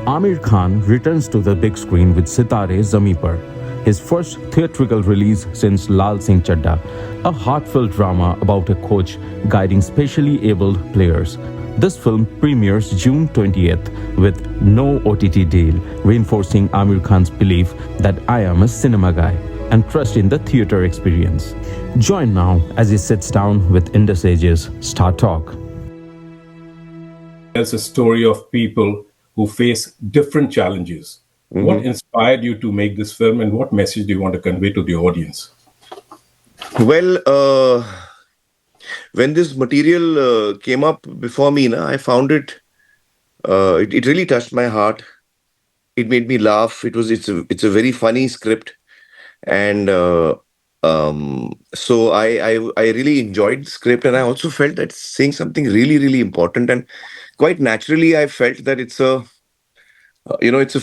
Aamir Khan returns to the big screen with Sitare Zameen Par, his first theatrical release since Lal Singh Chadda, a heartfelt drama about a coach guiding specially abled players. This film premieres June 20th with no OTT deal, reinforcing Aamir Khan's belief that I am a cinema guy and trust in the theater experience. Join now as he sits down with Indus Age's Star Talk. Tells a story of people who face different challenges. What Mhm. inspired you to make this film, and what message do you want to convey to the audience? Well, when this material came up before me, I found it really touched my heart. It made me laugh. It's a very funny script, and so I really enjoyed the script, and I also felt that it's saying something really really important, and quite naturally I felt that it's a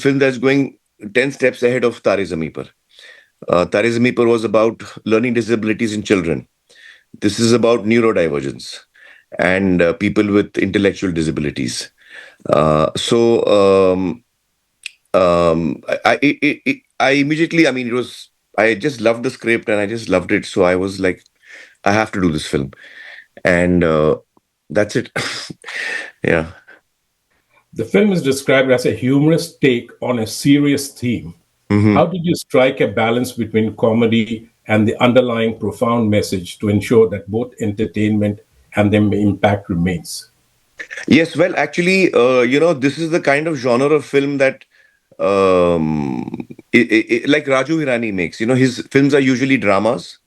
film that's going 10 steps ahead of Tare Zameen Par. Tare Zameen Par was about learning disabilities in children. This is about neurodivergence and people with intellectual disabilities. So I immediately, I mean, I just loved the script and I just loved it. So I was like, I have to do this film. And that's it. Yeah. The film is described as a humorous take on a serious theme. hmm How did you strike a balance between comedy and the underlying profound message to ensure that both entertainment and the impact remains? Yes, well, actually, this is the kind of genre of film that, like Raju Hirani makes. His films are usually dramas,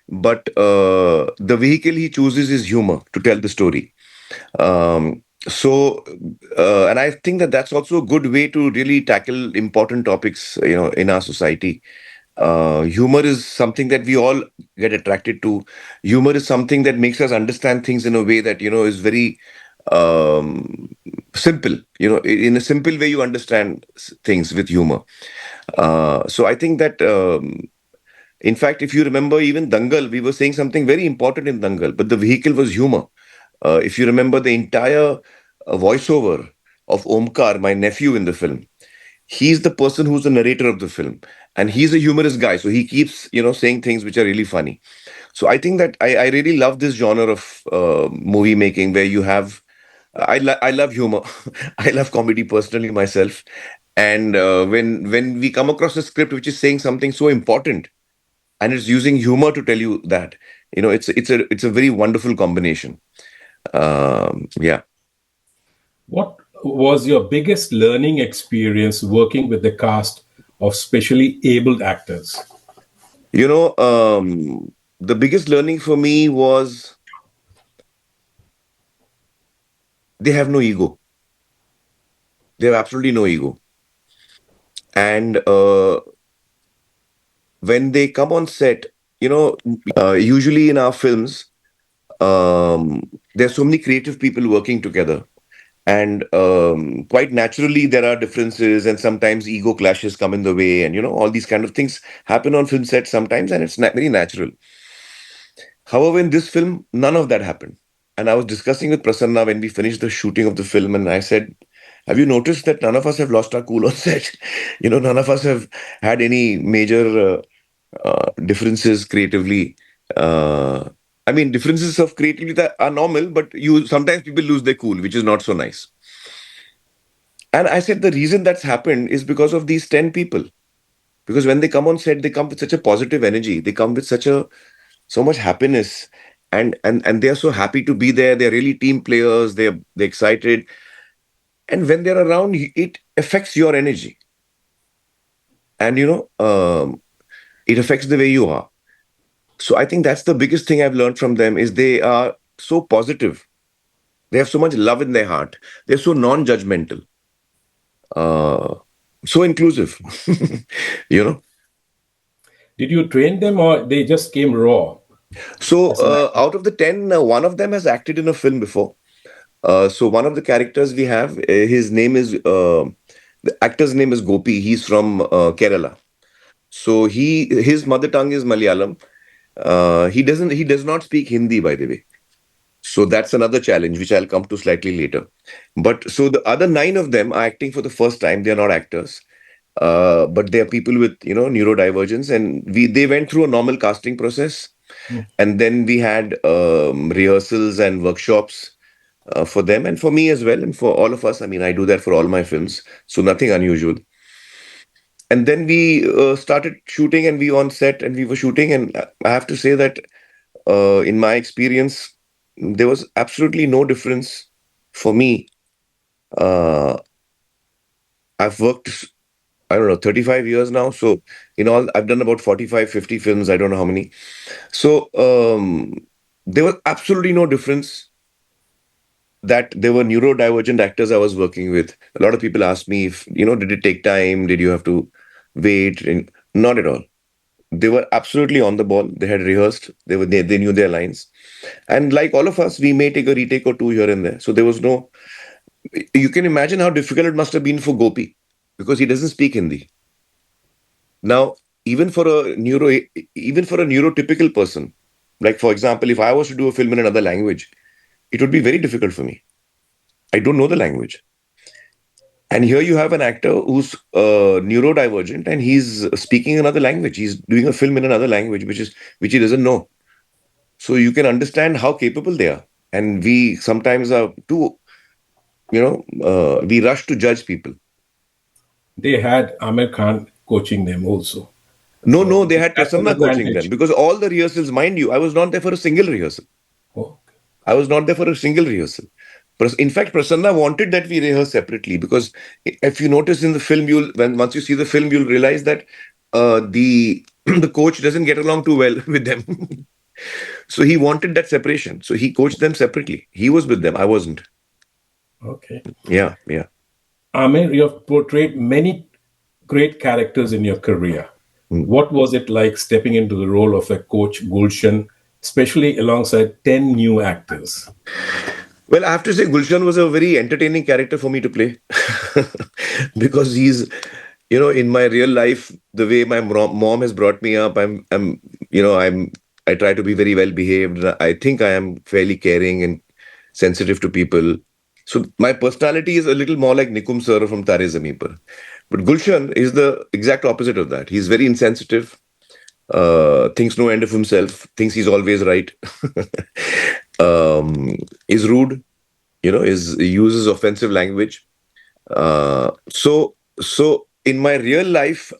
but the vehicle he chooses is humor to tell the story. And I think that that's also a good way to really tackle important topics, in our society. Humor is something that we all get attracted to. Humor is something that makes us understand things in a way that, is very um, simple. In a simple way, you understand things with humor. So I think that, in fact, if you remember, even Dangal, we were saying something very important in Dangal, but the vehicle was humor. If you remember the entire voiceover of Omkar, my nephew in the film, he's the person who's the narrator of the film, and he's a humorous guy. So he keeps, saying things which are really funny. So I think that I really love this genre of movie making where you have. I love humor. I love comedy personally myself. And when we come across a script which is saying something so important and it's using humor to tell you that, it's a very wonderful combination. Yeah. What was your biggest learning experience working with the cast of specially abled actors? The biggest learning for me was they have no ego. They have absolutely no ego. And when they come on set, usually in our films, there's so many creative people working together. And quite naturally, there are differences, and sometimes ego clashes come in the way, and all these kind of things happen on film sets sometimes, and it's very natural. However, in this film, none of that happened. And I was discussing with Prasanna when we finished the shooting of the film, and I said, have you noticed that none of us have lost our cool on set? None of us have had any major differences creatively. I mean, differences of creativity that are normal, but you sometimes people lose their cool, which is not so nice. And I said the reason that's happened is because of these 10 people. Because when they come on set, they come with such a positive energy. They come with so much happiness, and they are so happy to be there. They're really team players. They're excited, and when they're around, it affects your energy, and it affects the way you are. So I think that's the biggest thing I've learned from them is they are so positive. They have so much love in their heart. They're so non-judgmental, uh, so inclusive. you know. Did you train them or they just came raw So as an actor? out of the 10, one of them has acted in a film before. So one of the characters we have, his name is the actor's name is Gopi. He's from Kerala. So his mother tongue is Malayalam. He does not speak Hindi, by the way. So that's another challenge, which I'll come to slightly later. But so the other nine of them are acting for the first time. They're not actors, but they are people with neurodivergence, and we they went through a normal casting process, Mm. and then we had rehearsals and workshops for them and for me as well, and for all of us. I mean, I do that for all my films, so nothing unusual. And then we started shooting, and we on set, and we were shooting, and I have to say that in my experience, there was absolutely no difference for me. Uh, I've worked, I don't know, 35 years now. So in all, I've done about 45, 50 films. I don't know how many. So there was absolutely no difference that there were neurodivergent actors I was working with. A lot of people ask me if, did it take time? Did you have to wait? And not at all. They were absolutely on the ball. They had rehearsed. They knew their lines. And like all of us, we may take a retake or two here and there. So there was no. You can imagine how difficult it must have been for Gopi, because he doesn't speak Hindi. Now, even for a neurotypical person, like for example, if I was to do a film in another language, it would be very difficult for me. I don't know the language. And here you have an actor who's neurodivergent, and he's speaking another language. He's doing a film in another language, which he doesn't know. So you can understand how capable they are. And we sometimes are too, we rush to judge people. They had Aamir Khan coaching them also. No, no, So they had that's an Prasanna coaching them, advantage. because all the rehearsals, mind you, I was not there for a single rehearsal. Oh, I was not there for a single rehearsal. In fact, Prasanna wanted that we rehearse separately, because if you notice in the film, once you see the film, you'll realize that the the coach doesn't get along too well with them. So he wanted that separation. So he coached them separately. He was with them. I wasn't. okay. Yeah, yeah. Amir, you have portrayed many great characters in your career. Mm. What was it like stepping into the role of a coach Gulshan, especially alongside 10 new actors? Well, I have to say, Gulshan was a very entertaining character for me to play, because he's, in my real life, the way my mom has brought me up, I try to be very well behaved. I think I am fairly caring and sensitive to people. So my personality is a little more like Nikum Sir from Tare Zameen Par. But Gulshan is the exact opposite of that. He's very insensitive, thinks no end of himself, thinks he's always right, is rude, is uses offensive language. So in my real life,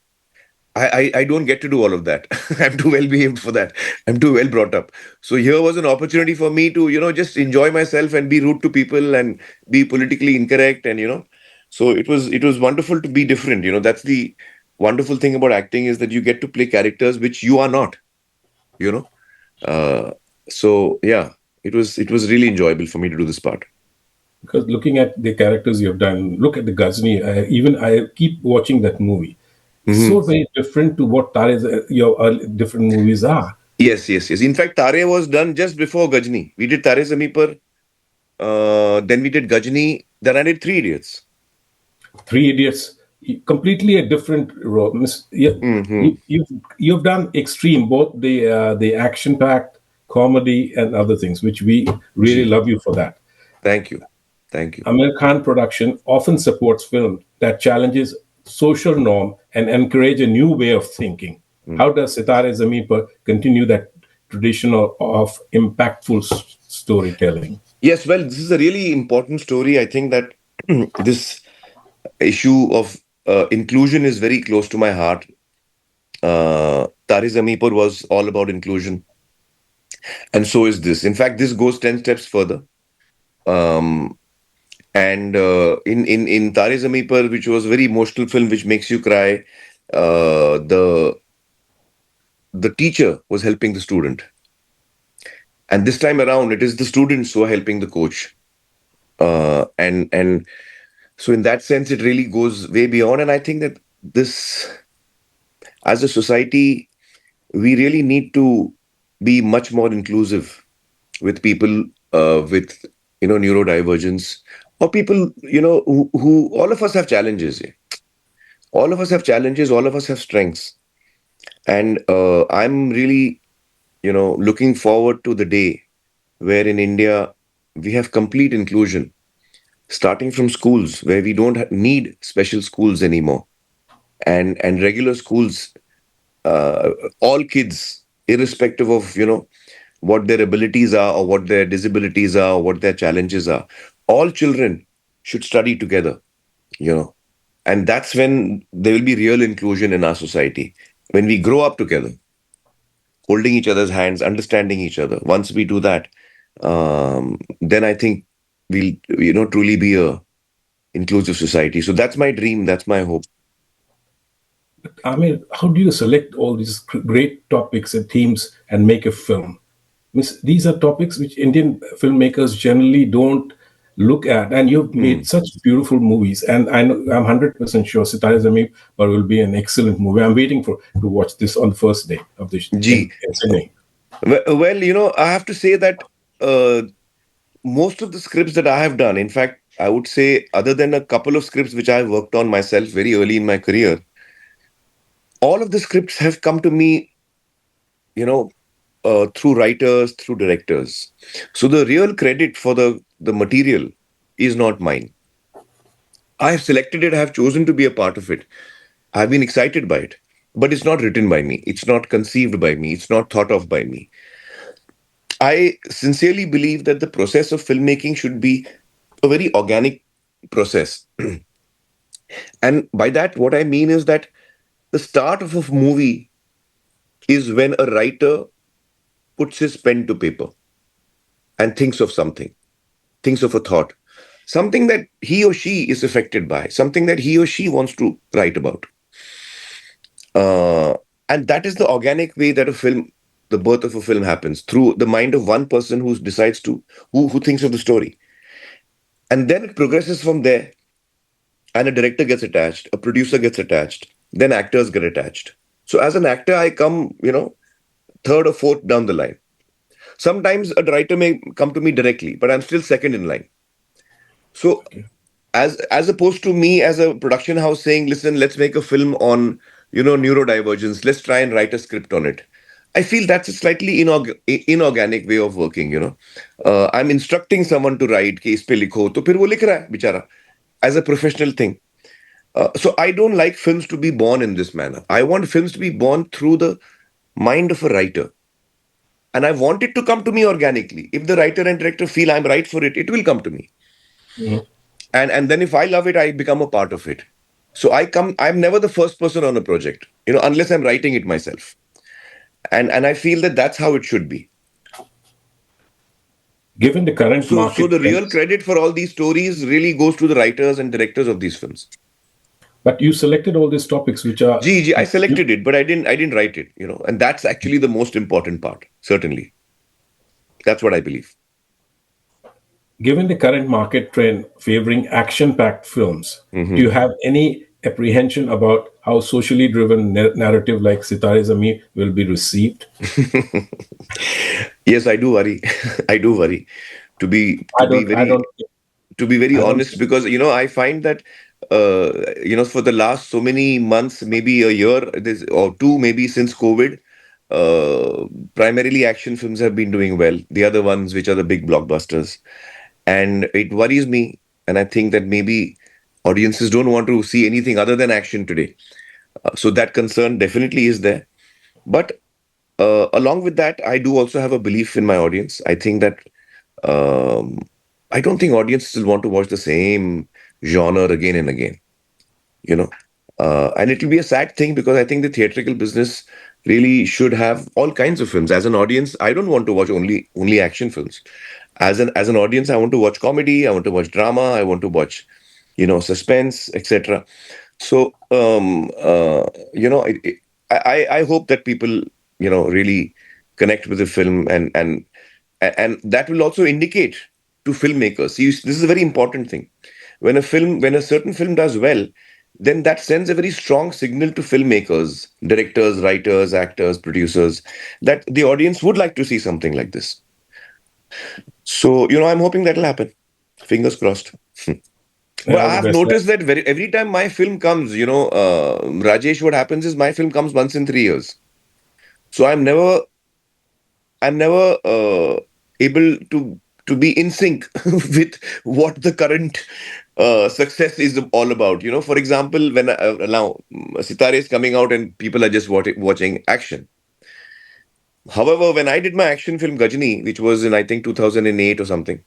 I don't get to do all of that. I'm too well behaved for that. I'm too well brought up. So here was an opportunity for me to, just enjoy myself and be rude to people and be politically incorrect, and so it was wonderful to be different. That's the wonderful thing about acting, is that you get to play characters which you are not. You know. So yeah, it was really enjoyable for me to do this part. Because looking at the characters you have done, look at the Ghazni. I keep watching that movie. Hmm. So very different to what your different movies are. Yes, yes, yes. In fact, Tare was done just before Gajni. We did Tare Zameen Par, then we did Gajni, then I did Three Idiots. Three Idiots, completely a different role. Hmm. You've done extreme, both the action packed comedy and other things, which we really Gee, love you for that. thank you. Thank you. Amir Khan production often supports film that challenges social norm and encourage a new way of thinking. Mm. How does Sitare Zameen Par continue that tradition of impactful storytelling? Yes, well, this is a really important story. I think that this issue of inclusion is very close to my heart. Tare Zameen Par was all about inclusion, and so is this. In fact, this goes 10 steps further. Um, and in Tare Zameen Par, which was a very emotional film, which makes you cry, the teacher was helping the student, and this time around, it is the students who are helping the coach. And so in that sense, it really goes way beyond. And I think that this, as a society, we really need to be much more inclusive with people with neurodivergence, or people who all of us have challenges. Yeah. All of us have challenges. All of us have strengths, and I'm really looking forward to the day where in India. We have complete inclusion, starting from schools where we don't need special schools anymore, and regular schools. Uh, all kids, irrespective of what their abilities are or what their disabilities are or what their challenges are, all children should study together. You know, and that's when there will be real inclusion in our society, when we grow up together, holding each other's hands, understanding each other. Once we do that, then I think we'll truly be a inclusive society. So that's my dream, that's my hope. I mean, how do you select all these great topics and themes and make a film? Means these are topics which Indian filmmakers generally don't look at, and you've made Hmm. such beautiful movies. And I know, I'm 100% sure Sitare Zameen Par will be an excellent movie. I'm waiting for to watch this on the first day of this Gee, in Sydney. well, I have to say that uh, most of the scripts that I have done, in fact, I would say, other than a couple of scripts which I worked on myself very early in my career, all of the scripts have come to me, you know, through writers, through directors. So the real credit for the material is not mine. I have selected it, I have chosen to be a part of it. I've been excited by it. But it's not written by me. It's not conceived by me. It's not thought of by me. I sincerely believe that the process of filmmaking should be a very organic process. And by that, what I mean is that the start of a movie is when a writer puts his pen to paper and thinks of something, thinks of a thought, something that he or she is affected by, something that he or she wants to write about. Uh, and that is the organic way that the birth of a film happens through the mind of one person who decides to, who thinks of the story. And then it progresses from there, and a director gets attached, a producer gets attached, then actors get attached. So as an actor, I come, third or fourth down the line. Sometimes a writer may come to me directly, but I'm still second in line. So Okay. as opposed to me as a production house saying, listen, let's make a film on neurodivergence, let's try and write a script on it. I feel that's a slightly inorganic way of working. I'm instructing someone to write कि इस पे लिखो तो फिर वो लिख रहा है बेचारा as a professional thing. So I don't like films to be born in this manner. I want films to be born through the mind of a writer, and I want it to come to me organically. If the writer and director feel I'm right for it, it will come to me. Mhm. And then if I love it, I become a part of it. So I'm never the first person on a project, unless I'm writing it myself. And I feel that that's how it should be. Given the current So market the real trends, credit for all these stories really goes to the writers and directors of these films. but you selected all these topics which are Gee, I selected it, but I didn't write it, and that's actually the most important part. Certainly, that's what I believe. given the current market trend favoring action-packed films, do Hmm. you have any apprehension about how socially driven narrative like Sitare Zameen will be received? Yes, I do worry. I do worry. To be to I be don't. I very don't. to be very I don't. honest, because I find that for the last so many months, maybe a year, or two, maybe since COVID, uh, primarily action films have been doing well. The other ones, which are the big blockbusters, and it worries me. And I think that maybe audiences don't want to see anything other than action today. So that concern definitely is there. But along with that, I do also have a belief in my audience. I think that um, I don't think audiences will want to watch the same genre again and again. You know, and it will be a sad thing because I think the theatrical business really should have all kinds of films. As an audience, I don't want to watch only action films. As an audience, I want to watch comedy. I want to watch drama. I want to watch suspense, etc. So I hope that people really connect with the film, and that will also indicate to filmmakers. See, this is a very important thing. When a certain film does well, then that sends a very strong signal to filmmakers, directors, writers, actors, producers, that the audience would like to see something like this. So I'm hoping that'll happen. Fingers crossed. But All I the have best. noticed that every time my film comes, Rajesh, what happens is my film comes once in 3 years. So I'm never able to to be in sync with what the current success is all about. For example, when now Sitare is coming out and people are just watching action. However, when I did my action film Gajani, which was in I think 2008 or something,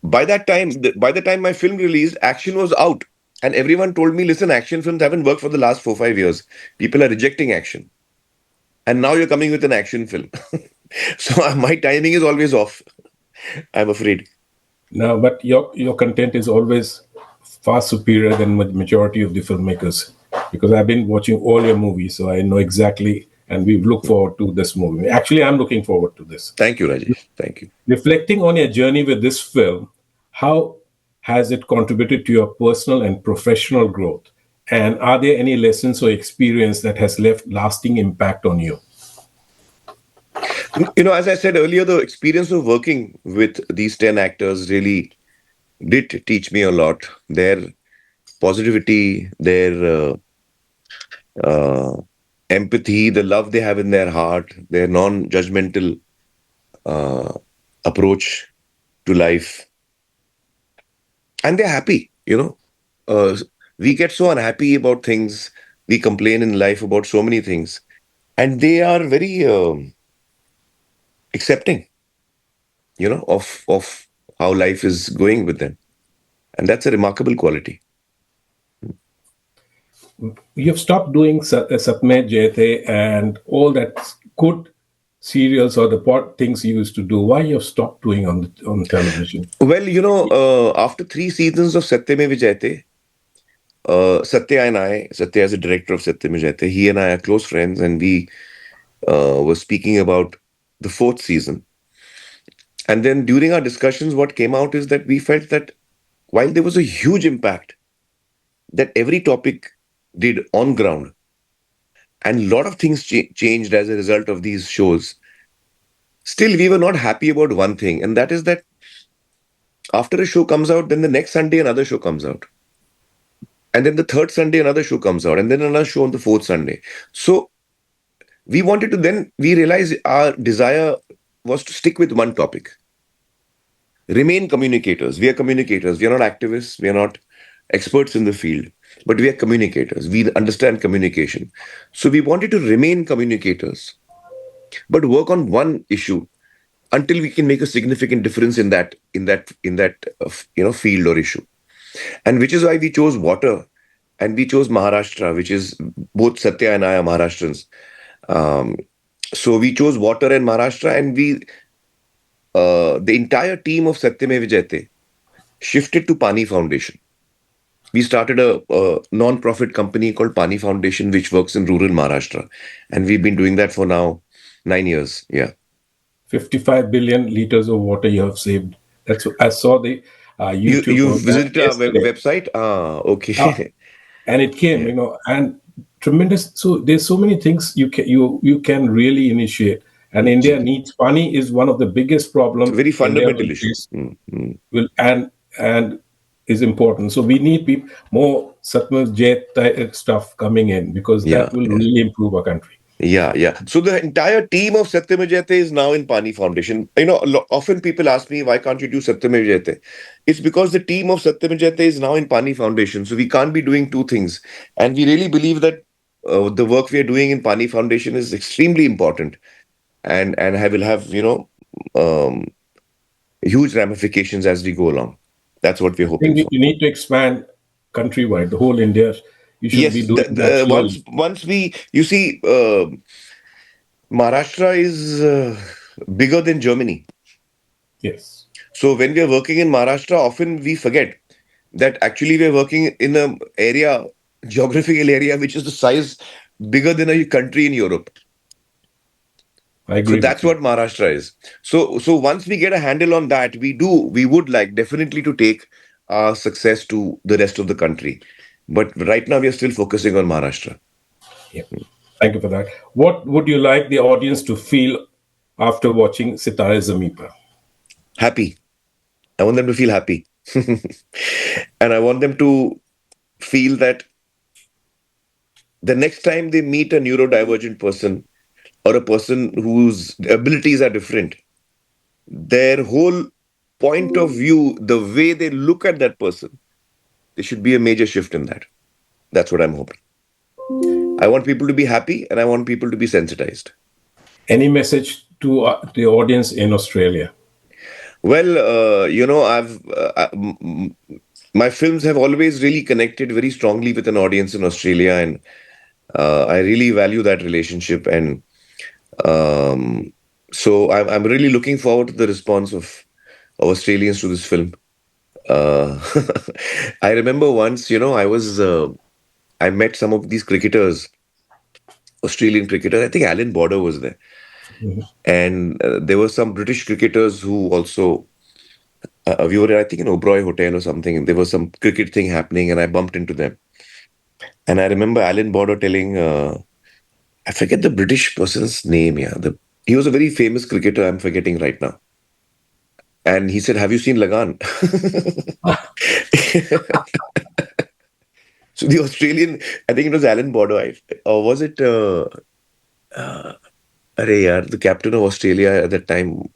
by the time my film released, action was out, and everyone told me, "Listen, action films haven't worked for the last 4 5 years. People are rejecting action, and now you're coming with an action film." So my timing is always off. I'm afraid. Now, but your content is always far superior than majority of the filmmakers, because I've been watching all your movies, so I know exactly, and we look forward to this movie. Actually, I'm looking forward to this. Thank you, Rajesh. Thank you. Reflecting on your journey with this film, how has it contributed to your personal and professional growth? And are there any lessons or experience that has left lasting impact on you? As I said earlier, the experience of working with these 10 actors really did teach me a lot. Their positivity, their uh, empathy, the love they have in their heart, their non-judgmental uh, approach to life, and they're happy. We get so unhappy about things. We complain in life about so many things, and they are very accepting, of how life is going with them, and that's a remarkable quality. You've stopped doing Satme Jayate and all that good serials or the things you used to do. Why you've stopped doing on television? Well, after 3 seasons of Satyame Vijayate, Satya is a director of Satyame Vijayate. He and I are close friends, and we were speaking about the fourth season. And then during our discussions, what came out is that we felt that while there was a huge impact that every topic did on ground, and a lot of things changed as a result of these shows, still we were not happy about one thing, and that is that after a show comes out, then the next Sunday another show comes out. And then the third Sunday, another show comes out, and then another show on the fourth Sunday. So we realized our desire was to stick with one topic. Remain communicators. We are communicators. We are not activists. We are not experts in the field, but we are communicators. We understand communication. So we wanted to remain communicators, but work on one issue until we can make a significant difference in that field or issue. And which is why we chose water, and we chose Maharashtra, which is both Satya and I are Maharashtrians. Um, so we chose water and Maharashtra, and the entire team of Satyame Vijayate shifted to Pani Foundation. We started a non-profit company called Pani Foundation, which works in rural Maharashtra, and we've been doing that for now 9 years. Yeah. 55 billion liters of water you have saved. I saw the YouTube You on that visited our yesterday. website? Uh, Okay. and it came, Yeah. and tremendous. So there's so many things you can really initiate. And India needs Pani is one of the biggest It's a problem very India fundamental will issue. face, will and is important. So we need more Satmar Jet stuff coming in, because Yeah. that will Yeah. really improve our country. Yeah. So the entire team of Satyam Vijayate is now in Pani Foundation. Often people ask me, why can't you do Satyam Vijayate? It's because the team of Satyam Vijayate is now in Pani Foundation. So we can't be doing two things. And we really believe that the work we are doing in Pani Foundation is extremely important, and will have, um, huge ramifications as we go along. That's what we're I think hoping we for. we need to expand countrywide, the whole India. You should be Yes, doing that slowly. once you see, Maharashtra is bigger than Germany. Yes, So when we are working in Maharashtra, often we forget that actually we are working in a geographical area, which is the size bigger than a country in Europe. I So agree with that's you. what Maharashtra is. So once we get a handle on that, we would like definitely to take our success to the rest of the country. But right now we are still focusing on Maharashtra. Yeah. Thank you for that. What would you like the audience to feel after watching Sitare Zameen Par? Happy. I want them to feel happy. And I want them to feel that the next time they meet a neurodivergent person or a person whose abilities are different, their whole point of view, the way they look at that person, there should be a major shift in that. That's what I'm hoping. I want people to be happy and I want people to be sensitized. Any message to the audience in Australia? Well, my films have always really connected very strongly with an audience in Australia, and I really value that relationship. And so I'm really looking forward to the response of Australians to this film. I remember once, I met some of these cricketers, Australian cricketers. I think Alan Border was there. And there were some British cricketers who also, we were, I think, in Oberoi Hotel or something, and there was some cricket thing happening, and I bumped into them. And I remember Alan Border telling, I forget the British person's name, he was a very famous cricketer, I'm forgetting right now. And he said, have you seen Lagan? So the Australian, I think it was Alan Border, or was it... the captain of Australia at that time,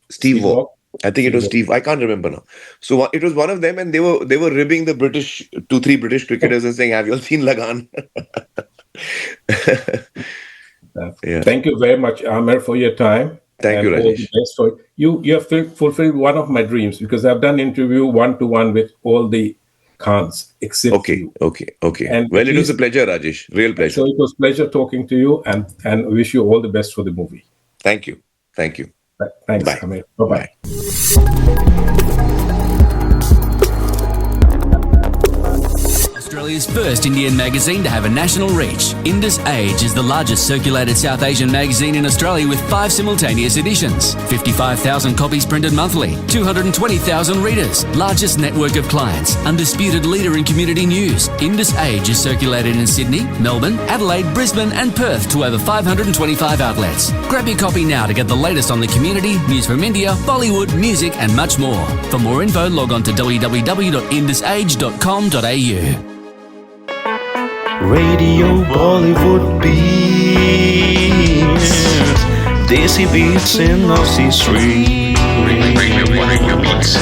Steve Waugh. I think it was Steve. I can't remember now. So it was one of them, and they were ribbing the British, 2-3 British cricketers and saying, "Have you all seen Lagan?" Yeah. Thank you very much, Aamir, for your time. Thank you, Rajesh. You have fulfilled one of my dreams, because I've done interview 1-to-1 with all the Khans except you. Okay. And well, it was a pleasure, Rajesh. Real pleasure. So it was a pleasure talking to you, and wish you all the best for the movie. Thank you. Thanks, Bye. Aamir. Bye-bye. Australia's first Indian magazine to have a national reach. Indus Age is the largest circulated South Asian magazine in Australia with 5 simultaneous editions. 55,000 copies printed monthly. 220,000 readers. Largest network of clients. Undisputed leader in community news. Indus Age is circulated in Sydney, Melbourne, Adelaide, Brisbane and Perth to over 525 outlets. Grab your copy now to get the latest on the community, news from India, Bollywood, music and much more. For more info, log on to www.indusage.com.au. Radio Bollywood beats, Desi beats in Aussie street. Radio beats.